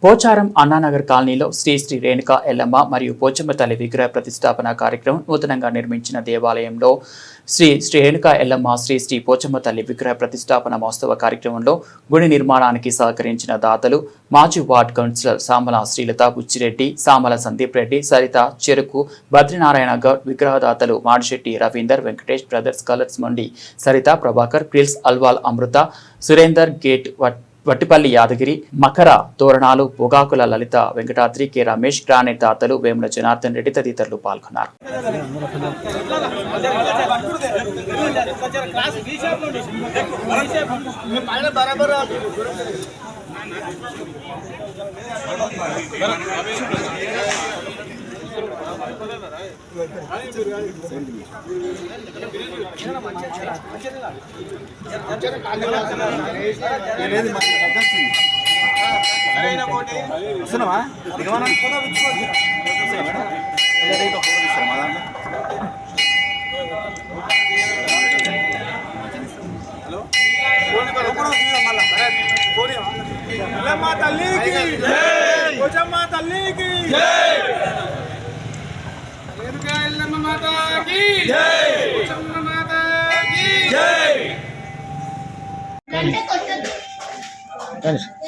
పోచారం అన్నానగర్ కాలనీలో శ్రీ శ్రీ రేణుకా ఎల్లమ్మ మరియు పోచమ్మ తల్లి విగ్రహ ప్రతిష్టాపన కార్యక్రమం నూతనంగా నిర్మించిన దేవాలయంలో శ్రీ శ్రీ రేణుకా ఎల్లమ్మ శ్రీ శ్రీ పోచమ్మ తల్లి విగ్రహ ప్రతిష్టాపన మహోత్సవ కార్యక్రమంలో గుడి నిర్మాణానికి సహకరించిన దాతలు మాజీ వార్డ్ కౌన్సిలర్ సామల శ్రీలత బుచ్చిరెడ్డి, సామల సందీప్ రెడ్డి, సరిత చెరుకు, బద్రీనారాయణ గౌడ్, విగ్రహదాతలు మాడిశెట్టి రవీందర్, వెంకటేష్ బ్రదర్స్, కలర్స్ మండి సరిత, ప్రభాకర్, ప్రిల్స్ అల్వాల్, అమృత, సురేందర్, గేట్ వట్టిపల్లి యాదగిరి, మకర తోరణాలు, పొగాకుల లలిత, వెంకటాద్రి, కె రమేష్, గ్రానైట్ దాతలు, వేముల జనార్దన్ రెడ్డి తదితరులు పాల్గొన్నారు.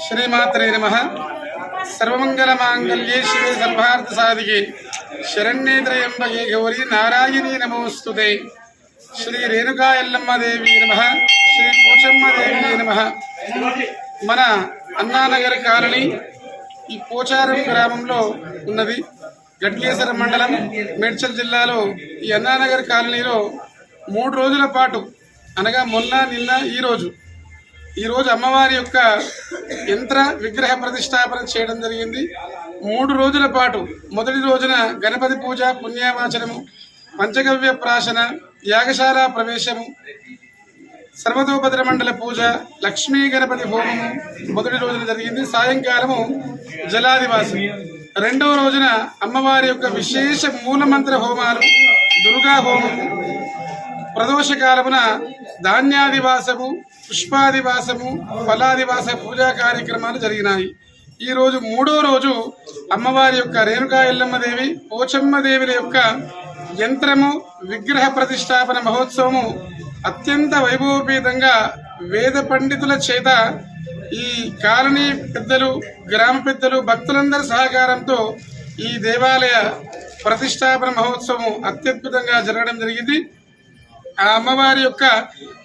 శ్రీమాత్రే నమః. సర్వమంగళ మాంగళ్యే శివే సర్వార్థ సాధికే శరణ్యే త్రయంబకే గౌరీ నారాయణీ నమోస్తుతే. శ్రీ రేణుకా ఎల్లమ్మ దేవి నమః. శ్రీ పోచమ్మ దేవి నమః. మన అన్నానగర్ కాలనీ ఈ పోచారం గ్రామంలో ఉన్నది. గట్కేసర మండలం, మేడ్చల్ జిల్లాలో ఈ అన్నానగర్ కాలనీలో 3 రోజుల పాటు అనగా మొన్న, నిన్న, ఈరోజు అమ్మవారి యొక్క యంత్ర విగ్రహ ప్రతిష్టాపన చేయడం జరిగింది. 3 రోజుల పాటు మొదటి రోజున గణపతి పూజ, పుణ్యవాచనము, పంచగవ్య ప్రాశన, యాగశాల ప్రవేశము, సర్వతోభద్ర మండల పూజ, లక్ష్మీ గణపతి హోమము మొదటి రోజున జరిగింది. సాయంకాలము జలాదివాసం. 2వ రోజున అమ్మవారి యొక్క విశేష మూలమంత్ర హోమాలు, దుర్గా హోమము, ప్రదోషకాలమున ధాన్యాదివాసము, పుష్పాదివాసము, ఫలాదివాస పూజా కార్యక్రమాలు జరిగినాయి. ఈ రోజు 3వ రోజు అమ్మవారి యొక్క రేణుకా ఎల్లమ్మ దేవి, పోచమ్మ దేవిల యొక్క యంత్రము విగ్రహ ప్రతిష్టాపన మహోత్సవము అత్యంత వైభవపేతంగా వేద పండితుల చేత ఈ కాలనీ పెద్దలు, గ్రామ పెద్దలు, భక్తులందరి సహకారంతో ఈ దేవాలయ ప్రతిష్టాపన మహోత్సవం అత్యద్భుతంగా జరగడం జరిగింది. ఆ అమ్మవారి యొక్క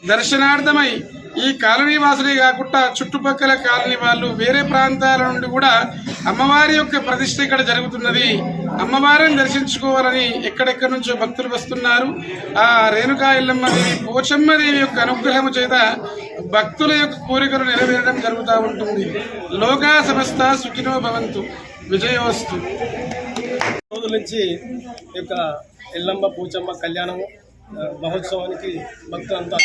దర్శనార్థమై ఈ కాలనీ వాసులే కాకుండా చుట్టుపక్కల కాలనీ వాళ్ళు, వేరే ప్రాంతాల నుండి కూడా అమ్మవారి యొక్క ప్రతిష్ఠ ఇక్కడ జరుగుతున్నది, అమ్మవారిని దర్శించుకోవాలని ఎక్కడెక్కడి నుంచో భక్తులు వస్తున్నారు. ఆ రేణుకా ఎల్లమ్మ దేవి, పోచమ్మ దేవి యొక్క అనుగ్రహము చేత భక్తుల యొక్క కోరికలు నెరవేరడం జరుగుతూ ఉంటుంది. లోకా సమస్త సుఖినో భవంతు. విజయోస్తు. రోజుల నుంచి ఈ యొక్క ఎల్లమ్మ పోచమ్మ కళ్యాణము మహోత్సవానికి భక్తులంతా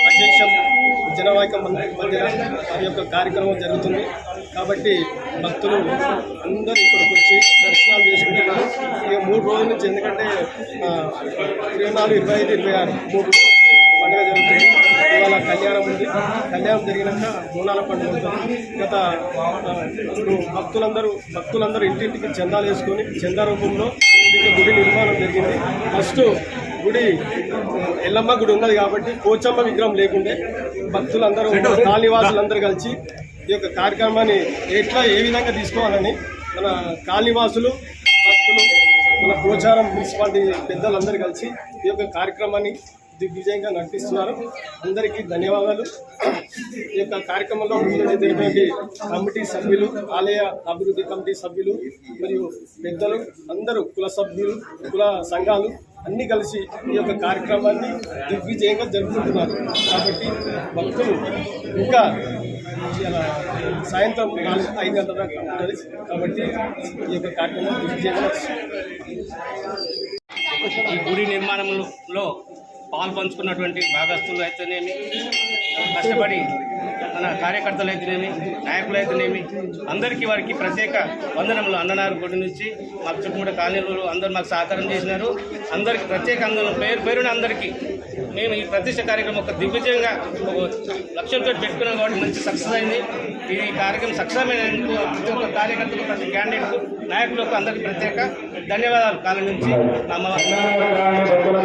అశేషం జనవాహిక మధ్య ఈ యొక్క కార్యక్రమం జరుగుతుంది. కాబట్టి భక్తులు అందరూ ఇక్కడికి వచ్చి దర్శనాలు చేసుకుంటున్నారు. ఇక 3 రోజుల నుంచి, ఎందుకంటే 24, 25, 26 3 రోజులు పండుగ జరుగుతుంది. ఇవాళ కళ్యాణం ఉంది. కళ్యాణం జరిగినాక బోనాల పండుగ ఉంటుంది. గత భక్తులందరూ ఇంటింటికి చందాలు వేసుకొని చందా రూపంలో గుడి నిర్మాణం జరిగింది. ఫస్ట్ గుడి ఎల్లమ్మ గుడి ఉన్నది కాబట్టి పోచమ్మ విగ్రహం లేకుండే భక్తులందరూ, కాలనీవాసులందరూ కలిసి ఈ యొక్క కార్యక్రమాన్ని ఏ విధంగా తీసుకోవాలని మన కాలనీవాసులు, భక్తులు, మన పోచారం మున్సిపాలిటీ పెద్దలందరూ కలిసి ఈ యొక్క కార్యక్రమాన్ని దిగ్విజయంగా నడిపిస్తున్నారు. అందరికీ ధన్యవాదాలు. ఈ యొక్క కార్యక్రమంలో జరిగినటువంటి కమిటీ సభ్యులు, ఆలయ అభివృద్ధి కమిటీ సభ్యులు మరియు పెద్దలు అందరూ, కుల సభ్యులు, కుల సంఘాలు అన్నీ కలిసి ఈ యొక్క కార్యక్రమాన్ని దిగ్విజయంగా జరుపుకుంటున్నారు. కాబట్టి భక్తులు ఇంకా సాయంత్రం 4-5 గంటల దాకా ఉంటుంది. కాబట్టి ఈ యొక్క కార్యక్రమం దిగ్విజయంగా ఈ గుడి నిర్మాణంలో పాలు పంచుకున్నటువంటి భాగస్తులు అయితేనేమి, కష్టపడి మన కార్యకర్తలు అయితేనేమి, నాయకులు అయితేనేమి, అందరికీ వారికి ప్రత్యేక వందనములు. అన్ననారు గుడి నుంచి మాకు చుట్టుముట్ట కాలనీలు అందరూ మాకు సహకారం చేసినారు. అందరికీ ప్రత్యేక వందనం, పేరున అందరికీ. మేము ఈ ప్రతిష్ట కార్యక్రమం ఒక దిగ్విజయంగా ఒక లక్ష్యంతో పెట్టుకున్నాం కాబట్టి మంచి సక్సెస్ అయింది. ఈ కార్యక్రమం సక్సెస్ అయినందుకు ప్రతి ఒక్క కార్యకర్తలకు, ప్రతి క్యాండిడేట్కు, నాయకులకు అందరికీ ప్రత్యేక ధన్యవాదాలు. కాలం నుంచి